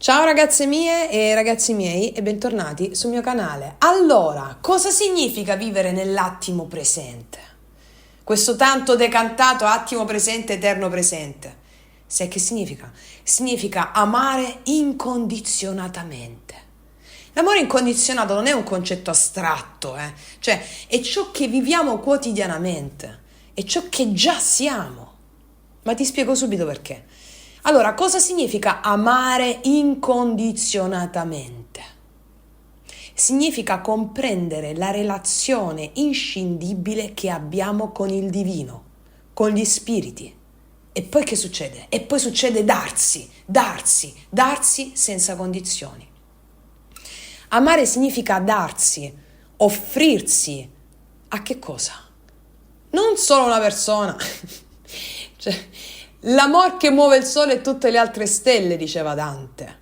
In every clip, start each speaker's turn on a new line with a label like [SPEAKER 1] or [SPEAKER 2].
[SPEAKER 1] Ciao ragazze mie e ragazzi miei e bentornati sul mio canale. Allora, cosa significa vivere nell'attimo presente? Questo tanto decantato attimo presente, eterno presente. Sai che significa? Significa amare incondizionatamente. L'amore incondizionato non è un concetto astratto, cioè è ciò che viviamo quotidianamente, è ciò che già siamo. Ma ti spiego subito perché. Allora, cosa significa amare incondizionatamente? Significa comprendere la relazione inscindibile che abbiamo con il divino, con gli spiriti. E poi che succede? E poi succede darsi senza condizioni. Amare significa darsi, offrirsi. A che cosa? Non solo una persona. L'amor che muove il sole e tutte le altre stelle, diceva Dante.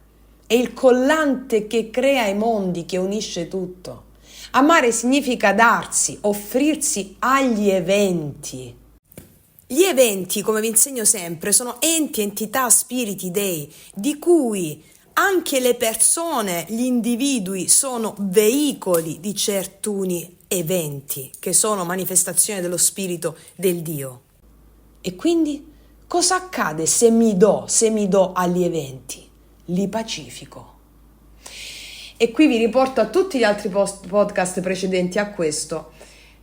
[SPEAKER 1] È il collante che crea i mondi, che unisce tutto. Amare significa darsi, offrirsi agli eventi. Gli eventi, come vi insegno sempre, sono enti, entità, spiriti, dei, di cui anche le persone, gli individui sono veicoli di certuni eventi, che sono manifestazioni dello spirito del Dio. E quindi cosa accade se mi do agli eventi? Li pacifico. E qui vi riporto a tutti gli altri podcast precedenti a questo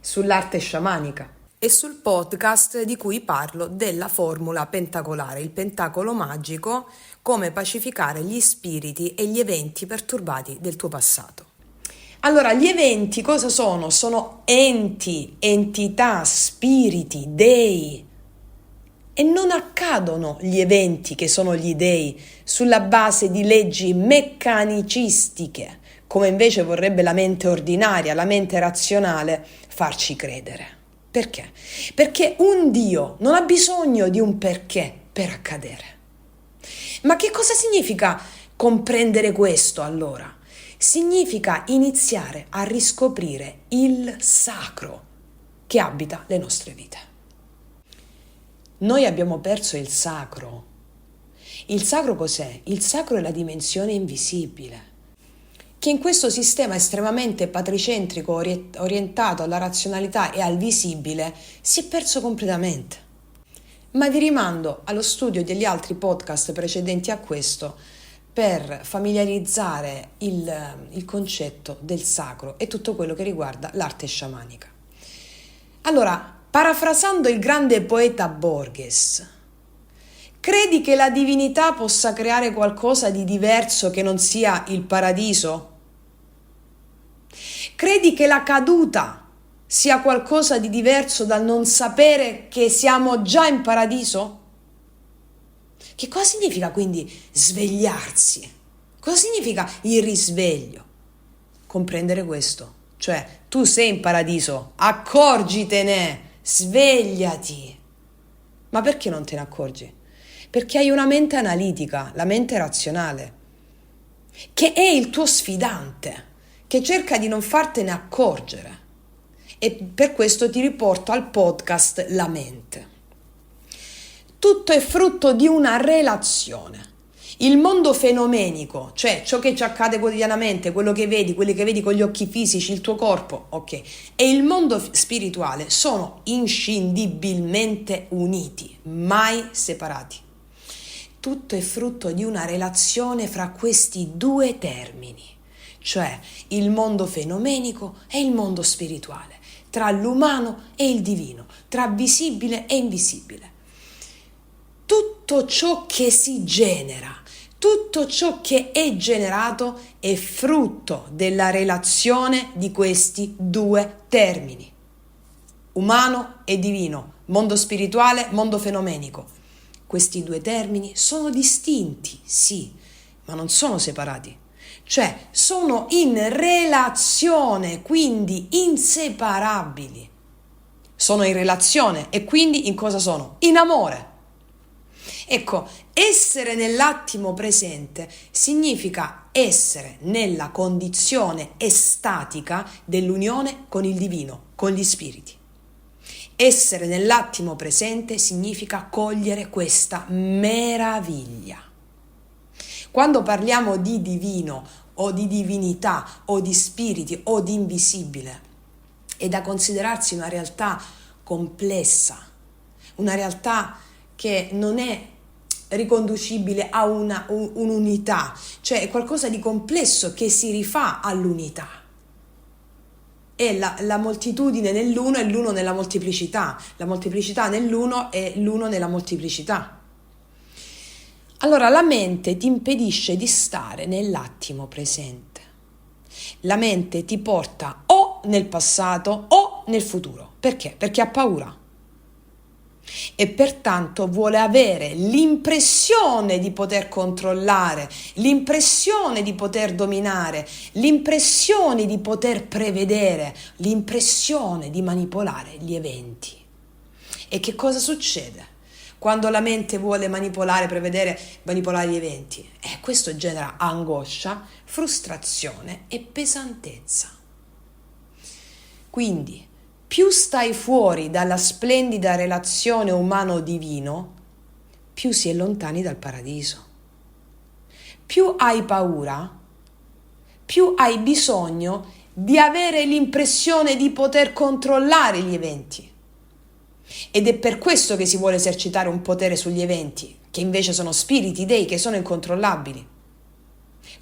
[SPEAKER 1] sull'arte sciamanica e sul podcast di cui parlo della formula pentacolare, il pentacolo magico, come pacificare gli spiriti e gli eventi perturbati del tuo passato. Allora, gli eventi cosa sono? Sono enti, entità, spiriti, dei. E non accadono gli eventi che sono gli dei sulla base di leggi meccanicistiche, come invece vorrebbe la mente ordinaria, la mente razionale, farci credere. Perché? Perché un Dio non ha bisogno di un perché per accadere. Ma che cosa significa comprendere questo allora? Significa iniziare a riscoprire il sacro che abita le nostre vite. Noi abbiamo perso il sacro. Il sacro cos'è? Il sacro è la dimensione invisibile, che in questo sistema estremamente patricentrico orientato alla razionalità e al visibile si è perso completamente. Ma vi rimando allo studio degli altri podcast precedenti a questo per familiarizzare il concetto del sacro e tutto quello che riguarda l'arte sciamanica. Allora, parafrasando il grande poeta Borges, credi che la divinità possa creare qualcosa di diverso che non sia il paradiso? Credi che la caduta sia qualcosa di diverso dal non sapere che siamo già in paradiso? Che cosa significa quindi svegliarsi? Cosa significa il risveglio? Comprendere questo, cioè tu sei in paradiso, accorgitene, svegliati. Ma perché non te ne accorgi? Perché hai una mente analitica, la mente razionale, che è il tuo sfidante, che cerca di non fartene accorgere. E per questo ti riporto al podcast La mente. Tutto è frutto di una relazione. Il mondo fenomenico, cioè ciò che ci accade quotidianamente, quello che vedi con gli occhi fisici, il tuo corpo, ok, e il mondo spirituale sono inscindibilmente uniti, mai separati. Tutto è frutto di una relazione fra questi due termini, cioè il mondo fenomenico e il mondo spirituale, tra l'umano e il divino, tra visibile e invisibile. Tutto ciò che si genera, tutto ciò che è generato è frutto della relazione di questi due termini, umano e divino, mondo spirituale, mondo fenomenico. Questi due termini sono distinti, sì, ma non sono separati. Cioè sono in relazione, quindi inseparabili. Sono in relazione e quindi in cosa sono? In amore. Ecco, essere nell'attimo presente significa essere nella condizione estatica dell'unione con il divino, con gli spiriti. Essere nell'attimo presente significa cogliere questa meraviglia. Quando parliamo di divino o di divinità o di spiriti o di invisibile, è da considerarsi una realtà complessa, una realtà che non è riconducibile a un'unità, cioè è qualcosa di complesso che si rifà all'unità. È la moltitudine nell'uno e l'uno nella molteplicità, la molteplicità nell'uno e l'uno nella molteplicità. Allora la mente ti impedisce di stare nell'attimo presente. La mente ti porta o nel passato o nel futuro. Perché? Perché ha paura. E pertanto vuole avere l'impressione di poter controllare, l'impressione di poter dominare, l'impressione di poter prevedere, l'impressione di manipolare gli eventi. E che cosa succede quando la mente vuole manipolare, prevedere, manipolare gli eventi? Questo genera angoscia, frustrazione e pesantezza. Quindi, più stai fuori dalla splendida relazione umano-divino, più si è lontani dal paradiso. Più hai paura, più hai bisogno di avere l'impressione di poter controllare gli eventi. Ed è per questo che si vuole esercitare un potere sugli eventi, che invece sono spiriti, dei, che sono incontrollabili.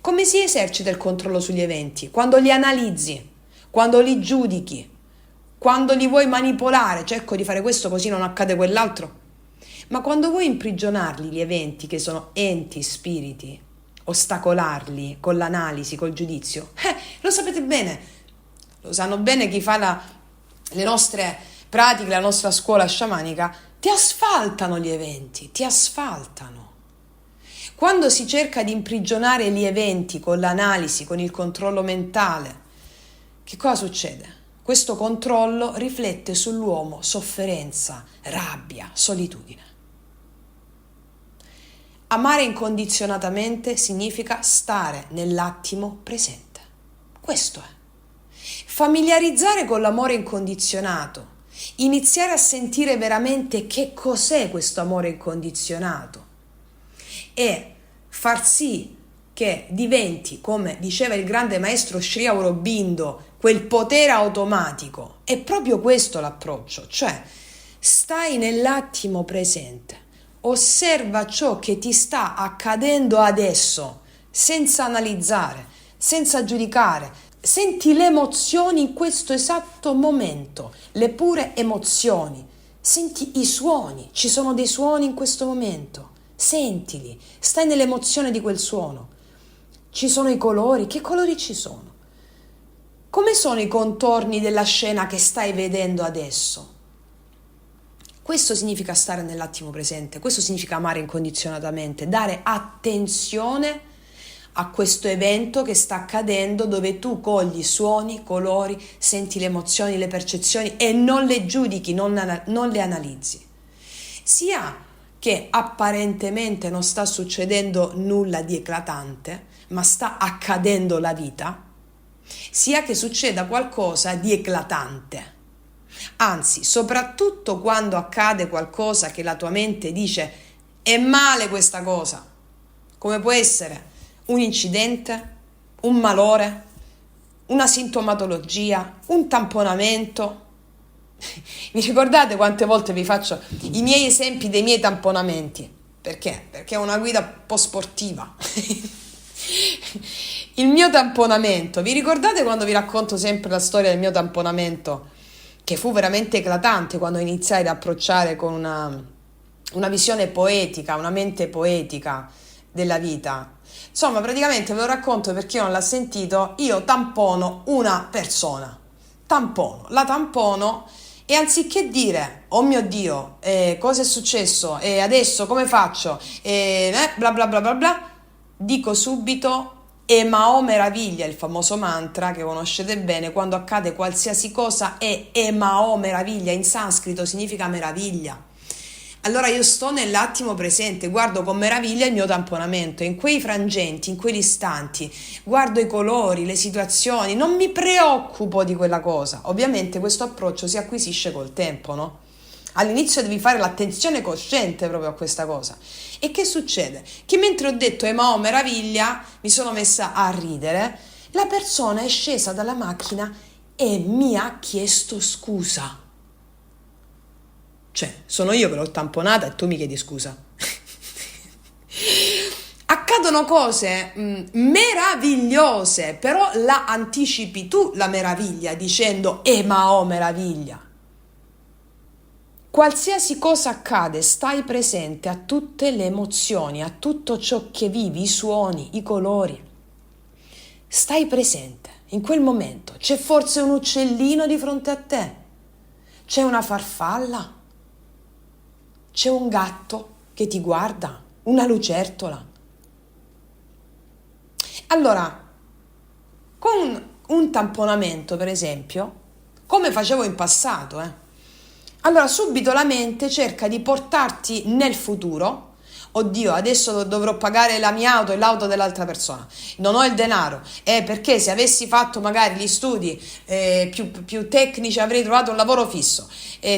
[SPEAKER 1] Come si esercita il controllo sugli eventi? Quando li analizzi, quando li giudichi, quando li vuoi manipolare, cerco di fare questo così non accade quell'altro. Ma quando vuoi imprigionarli, gli eventi, che sono enti, spiriti, ostacolarli con l'analisi, col giudizio, lo sapete bene, lo sanno bene chi fa le nostre pratiche, la nostra scuola sciamanica, ti asfaltano gli eventi, ti asfaltano. Quando si cerca di imprigionare gli eventi con l'analisi, con il controllo mentale, che cosa succede? Questo controllo riflette sull'uomo sofferenza, rabbia, solitudine. Amare incondizionatamente significa stare nell'attimo presente. Questo è. Familiarizzare con l'amore incondizionato, iniziare a sentire veramente che cos'è questo amore incondizionato e far sì che diventi, come diceva il grande maestro Sri Aurobindo, quel potere automatico. È proprio questo l'approccio, cioè stai nell'attimo presente, osserva ciò che ti sta accadendo adesso, senza analizzare, senza giudicare, senti le emozioni in questo esatto momento, le pure emozioni, senti i suoni, ci sono dei suoni in questo momento, sentili, stai nell'emozione di quel suono. Ci sono i colori, che colori ci sono? Come sono i contorni della scena che stai vedendo adesso? Questo significa stare nell'attimo presente, questo significa amare incondizionatamente, dare attenzione a questo evento che sta accadendo, dove tu cogli suoni, colori, senti le emozioni, le percezioni e non le giudichi, non le analizzi. Sia che apparentemente non sta succedendo nulla di eclatante, ma sta accadendo la vita, sia che succeda qualcosa di eclatante. Anzi, soprattutto quando accade qualcosa che la tua mente dice è male questa cosa, come può essere un incidente, un malore, una sintomatologia, un tamponamento. Vi ricordate quante volte vi faccio i miei esempi dei miei tamponamenti? Perché? Perché è una guida un po' sportiva. Il mio tamponamento, vi ricordate quando vi racconto sempre la storia del mio tamponamento, che fu veramente eclatante quando iniziai ad approcciare con una visione poetica, una mente poetica della vita? Insomma, praticamente ve lo racconto per chi non l'ha sentito. Io tampono una persona, la tampono e anziché dire oh mio Dio, cosa è successo e adesso come faccio bla bla bla bla bla, dico subito Emao meraviglia, il famoso mantra che conoscete bene. Quando accade qualsiasi cosa è Emao meraviglia, in sanscrito significa meraviglia. Allora io sto nell'attimo presente, guardo con meraviglia il mio tamponamento, in quei frangenti, in quegli istanti, guardo i colori, le situazioni, non mi preoccupo di quella cosa. Ovviamente questo approccio si acquisisce col tempo, no? All'inizio devi fare l'attenzione cosciente proprio a questa cosa. E che succede? Che mentre ho detto ma oh meraviglia, mi sono messa a ridere, la persona è scesa dalla macchina e mi ha chiesto scusa. Cioè, sono io che l'ho tamponata e tu mi chiedi scusa. Accadono cose meravigliose, però la anticipi tu la meraviglia dicendo ma oh meraviglia. Qualsiasi cosa accade, stai presente a tutte le emozioni, a tutto ciò che vivi, i suoni, i colori. Stai presente in quel momento. C'è forse un uccellino di fronte a te? C'è una farfalla? C'è un gatto che ti guarda? Una lucertola? Allora, con un tamponamento, per esempio, come facevo in passato, allora subito la mente cerca di portarti nel futuro. Oddio, adesso dovrò pagare la mia auto e l'auto dell'altra persona, non ho il denaro, perché se avessi fatto magari gli studi più tecnici avrei trovato un lavoro fisso,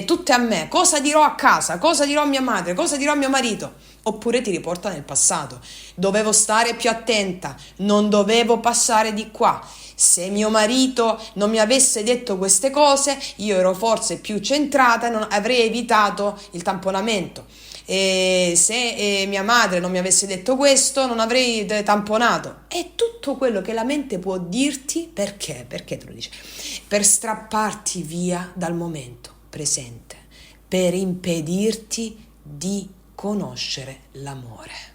[SPEAKER 1] tutte a me, cosa dirò a casa, cosa dirò a mia madre, cosa dirò a mio marito. Oppure ti riporta nel passato, dovevo stare più attenta, non dovevo passare di qua. Se mio marito non mi avesse detto queste cose, io ero forse più centrata e non avrei evitato il tamponamento. E se mia madre non mi avesse detto questo, non avrei tamponato. È tutto quello che la mente può dirti. Perché? Perché te lo dice? Per strapparti via dal momento presente, per impedirti di conoscere l'amore.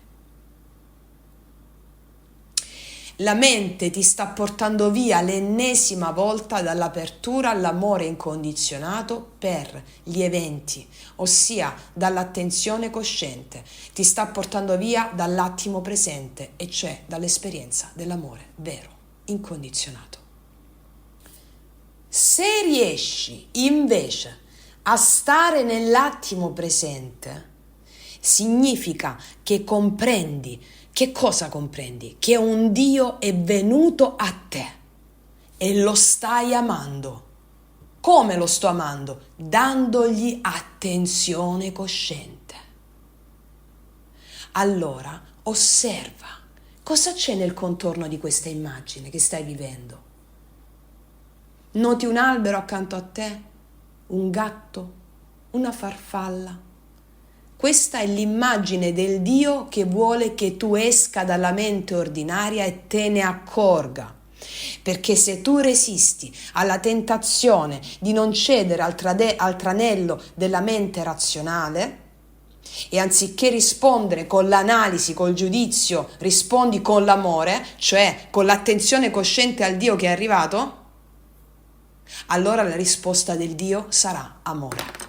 [SPEAKER 1] La mente ti sta portando via l'ennesima volta dall'apertura all'amore incondizionato per gli eventi, ossia dall'attenzione cosciente. Ti sta portando via dall'attimo presente, e cioè dall'esperienza dell'amore vero, incondizionato. Se riesci invece a stare nell'attimo presente, significa che comprendi. Che cosa comprendi? Che un Dio è venuto a te e lo stai amando. Come lo sto amando? Dandogli attenzione cosciente. Allora osserva cosa c'è nel contorno di questa immagine che stai vivendo. Noti un albero accanto a te? Un gatto? Una farfalla? Questa è l'immagine del Dio che vuole che tu esca dalla mente ordinaria e te ne accorga. Perché se tu resisti alla tentazione di non cedere al tranello della mente razionale e anziché rispondere con l'analisi, col giudizio, rispondi con l'amore, cioè con l'attenzione cosciente al Dio che è arrivato, allora la risposta del Dio sarà amore.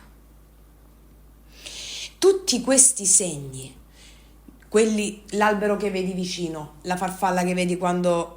[SPEAKER 1] Tutti questi segni, l'albero che vedi vicino, la farfalla che vedi quando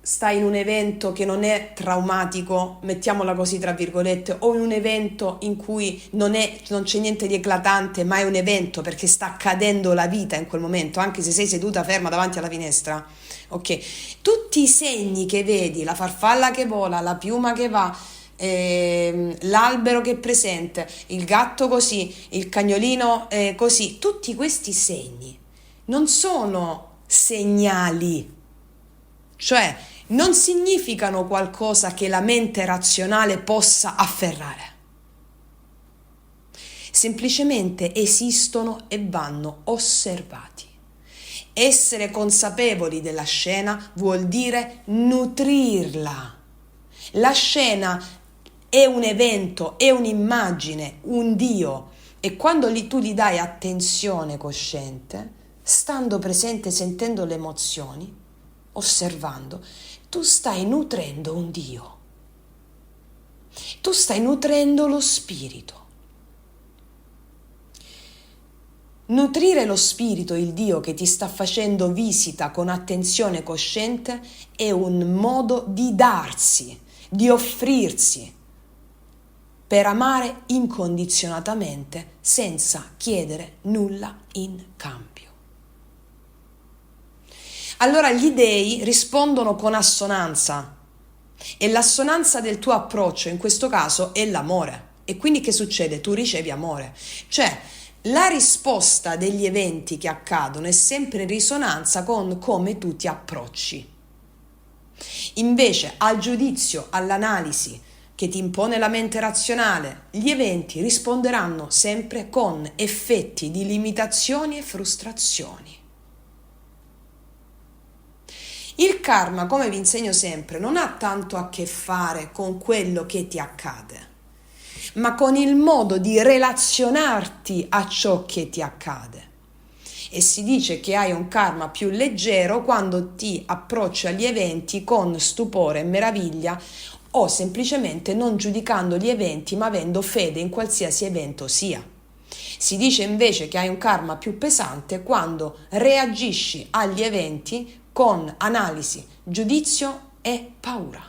[SPEAKER 1] stai in un evento che non è traumatico, mettiamola così tra virgolette, o in un evento in cui non c'è niente di eclatante, ma è un evento perché sta accadendo la vita in quel momento, anche se sei seduta ferma davanti alla finestra. Ok, tutti i segni che vedi, la farfalla che vola, la piuma che va, l'albero che è presente, il gatto così, il cagnolino così, tutti questi segni non sono segnali, cioè non significano qualcosa che la mente razionale possa afferrare. Semplicemente esistono e vanno osservati. Essere consapevoli della scena vuol dire nutrirla. La scena è un evento, è un'immagine, un Dio, e quando tu gli dai attenzione cosciente, stando presente, sentendo le emozioni, osservando, tu stai nutrendo un Dio. Tu stai nutrendo lo spirito. Nutrire lo spirito, il Dio che ti sta facendo visita con attenzione cosciente, è un modo di darsi, di offrirsi, per amare incondizionatamente senza chiedere nulla in cambio. Allora gli dei rispondono con assonanza, e l'assonanza del tuo approccio in questo caso è l'amore. E quindi che succede? Tu ricevi amore. Cioè, la risposta degli eventi che accadono è sempre in risonanza con come tu ti approcci. Invece, al giudizio, all'analisi che ti impone la mente razionale, gli eventi risponderanno sempre con effetti di limitazioni e frustrazioni. Il karma, come vi insegno sempre, non ha tanto a che fare con quello che ti accade, ma con il modo di relazionarti a ciò che ti accade. E si dice che hai un karma più leggero quando ti approcci agli eventi con stupore e meraviglia, o semplicemente non giudicando gli eventi ma avendo fede in qualsiasi evento sia. Si dice invece che hai un karma più pesante quando reagisci agli eventi con analisi, giudizio e paura.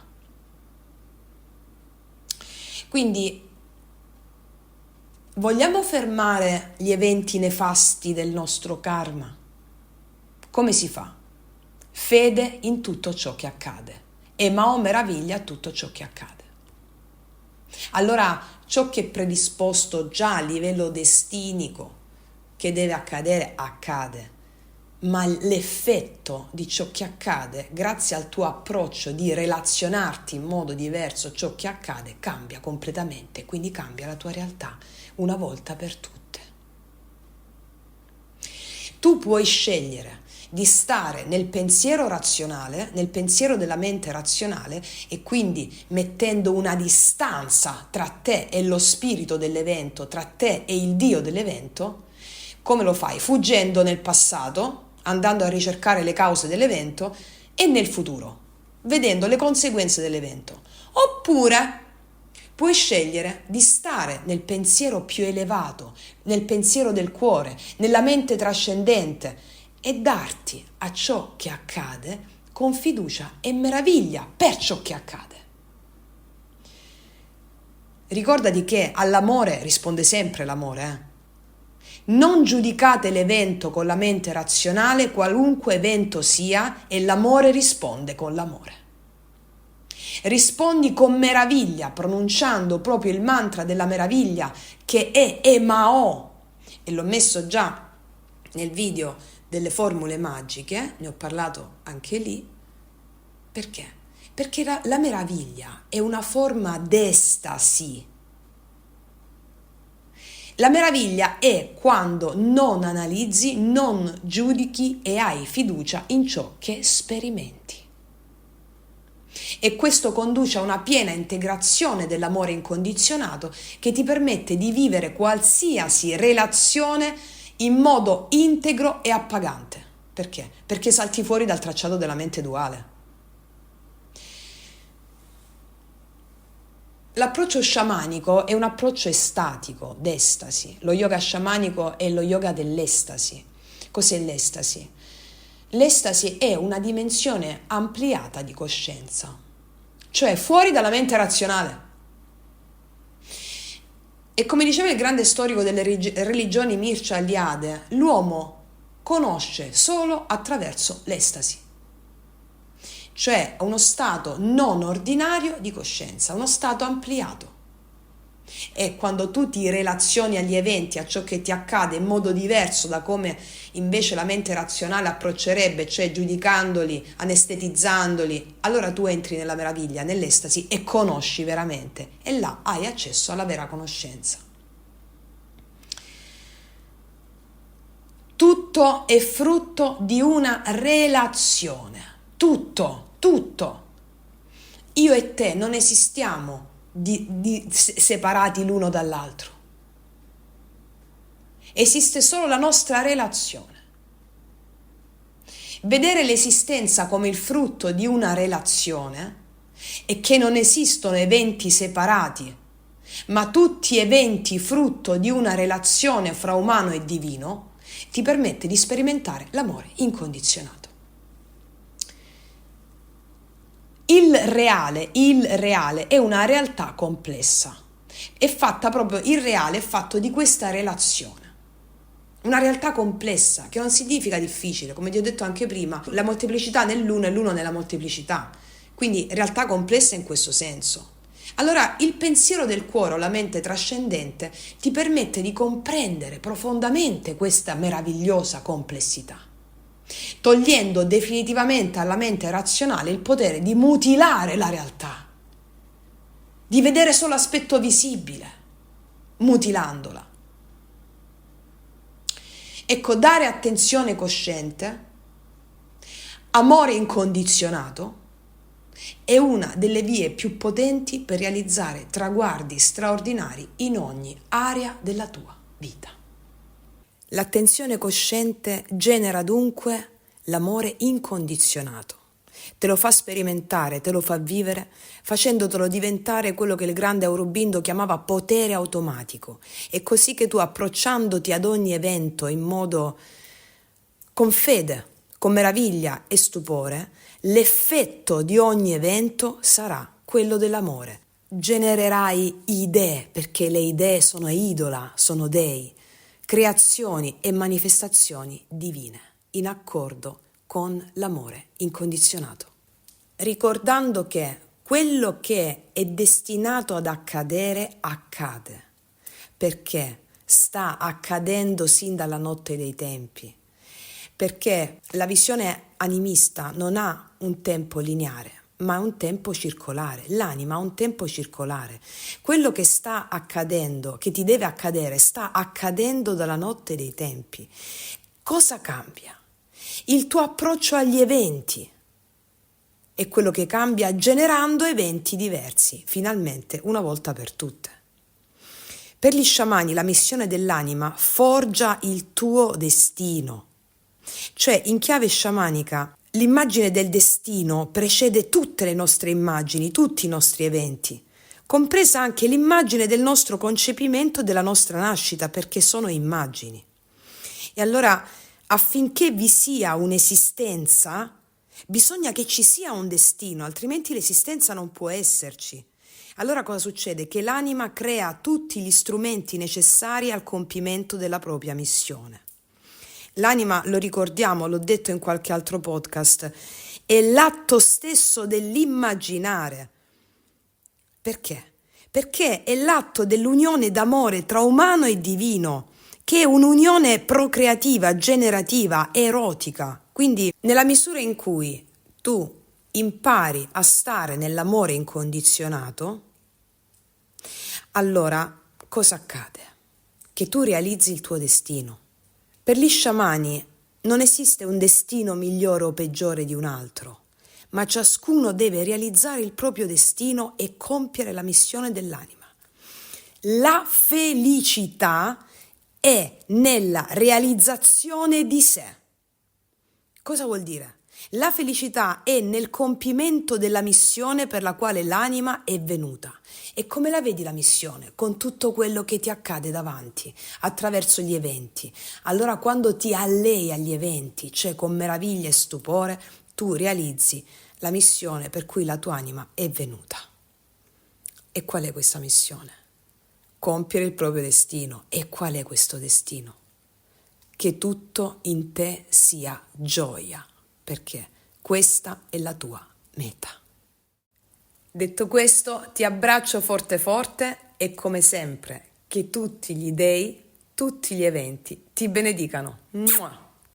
[SPEAKER 1] Quindi vogliamo fermare gli eventi nefasti del nostro karma? Come si fa? Fede in tutto ciò che accade e Mao meraviglia tutto ciò che accade. Allora ciò che è predisposto già a livello destinico che deve accadere, accade. Ma l'effetto di ciò che accade, grazie al tuo approccio di relazionarti in modo diverso a ciò che accade, cambia completamente, quindi cambia la tua realtà una volta per tutte. Tu puoi scegliere di stare nel pensiero razionale, nel pensiero della mente razionale, e quindi mettendo una distanza tra te e lo spirito dell'evento, tra te e il Dio dell'evento. Come lo fai? Fuggendo nel passato, andando a ricercare le cause dell'evento, e nel futuro, vedendo le conseguenze dell'evento. Oppure puoi scegliere di stare nel pensiero più elevato, nel pensiero del cuore, nella mente trascendente, e darti a ciò che accade con fiducia e meraviglia per ciò che accade. Ricordati che all'amore risponde sempre l'amore, Non giudicate l'evento con la mente razionale, qualunque evento sia, e l'amore risponde con l'amore. Rispondi con meraviglia, pronunciando proprio il mantra della meraviglia, che è Emao, e l'ho messo già nel video delle formule magiche, ne ho parlato anche lì. Perché? Perché la meraviglia è una forma d'estasi. La meraviglia è quando non analizzi, non giudichi e hai fiducia in ciò che sperimenti. E questo conduce a una piena integrazione dell'amore incondizionato che ti permette di vivere qualsiasi relazione in modo integro e appagante. Perché? Perché salti fuori dal tracciato della mente duale. L'approccio sciamanico è un approccio estatico, d'estasi. Lo yoga sciamanico è lo yoga dell'estasi. Cos'è l'estasi? L'estasi è una dimensione ampliata di coscienza, cioè fuori dalla mente razionale. E come diceva il grande storico delle religioni Mircea Eliade, l'uomo conosce solo attraverso l'estasi. Cioè uno stato non ordinario di coscienza, uno stato ampliato. E quando tu ti relazioni agli eventi, a ciò che ti accade in modo diverso da come invece la mente razionale approccerebbe, cioè giudicandoli, anestetizzandoli, allora tu entri nella meraviglia, nell'estasi e conosci veramente, e là hai accesso alla vera conoscenza. Tutto è frutto di una relazione. Tutto. Io e te non esistiamo separati l'uno dall'altro. Esiste solo la nostra relazione. Vedere l'esistenza come il frutto di una relazione e che non esistono eventi separati, ma tutti eventi frutto di una relazione fra umano e divino, ti permette di sperimentare l'amore incondizionato. Il reale è una realtà complessa, il reale è fatto di questa relazione, una realtà complessa che non significa difficile, come ti ho detto anche prima, la molteplicità nell'uno e l'uno nella molteplicità, quindi realtà complessa in questo senso. Allora il pensiero del cuore o la mente trascendente ti permette di comprendere profondamente questa meravigliosa complessità, togliendo definitivamente alla mente razionale il potere di mutilare la realtà, di vedere solo l'aspetto visibile, mutilandola. Ecco, dare attenzione cosciente, amore incondizionato, è una delle vie più potenti per realizzare traguardi straordinari in ogni area della tua vita. L'attenzione cosciente genera dunque l'amore incondizionato. Te lo fa sperimentare, te lo fa vivere, facendotelo diventare quello che il grande Aurobindo chiamava potere automatico. È così che tu, approcciandoti ad ogni evento in modo con fede, con meraviglia e stupore, l'effetto di ogni evento sarà quello dell'amore. Genererai idee, perché le idee sono idola, sono dei, creazioni e manifestazioni divine, in accordo con l'amore incondizionato. Ricordando che quello che è destinato ad accadere accade, perché sta accadendo sin dalla notte dei tempi, perché la visione animista non ha un tempo lineare, ma un tempo circolare. L'anima ha un tempo circolare. Quello che sta accadendo, che ti deve accadere, sta accadendo dalla notte dei tempi. Cosa cambia? Il tuo approccio agli eventi è quello che cambia, generando eventi diversi, finalmente, una volta per tutte. Per gli sciamani la missione dell'anima forgia il tuo destino. Cioè, in chiave sciamanica, l'immagine del destino precede tutte le nostre immagini, tutti i nostri eventi, compresa anche l'immagine del nostro concepimento della nostra nascita, perché sono immagini. E allora, affinché vi sia un'esistenza, bisogna che ci sia un destino, altrimenti l'esistenza non può esserci. Allora cosa succede? Che l'anima crea tutti gli strumenti necessari al compimento della propria missione. L'anima, lo ricordiamo, l'ho detto in qualche altro podcast, è l'atto stesso dell'immaginare. Perché? Perché è l'atto dell'unione d'amore tra umano e divino, che è un'unione procreativa, generativa, erotica. Quindi, nella misura in cui tu impari a stare nell'amore incondizionato, allora cosa accade? Che tu realizzi il tuo destino. Per gli sciamani non esiste un destino migliore o peggiore di un altro, ma ciascuno deve realizzare il proprio destino e compiere la missione dell'anima. La felicità è nella realizzazione di sé. Cosa vuol dire? La felicità è nel compimento della missione per la quale l'anima è venuta. E come la vedi la missione? Con tutto quello che ti accade davanti, attraverso gli eventi. Allora quando ti allei agli eventi, cioè con meraviglia e stupore, tu realizzi la missione per cui la tua anima è venuta. E qual è questa missione? Compiere il proprio destino. E qual è questo destino? Che tutto in te sia gioia, perché questa è la tua meta. Detto questo, ti abbraccio forte forte e come sempre che tutti gli dei, tutti gli eventi ti benedicano. Mua!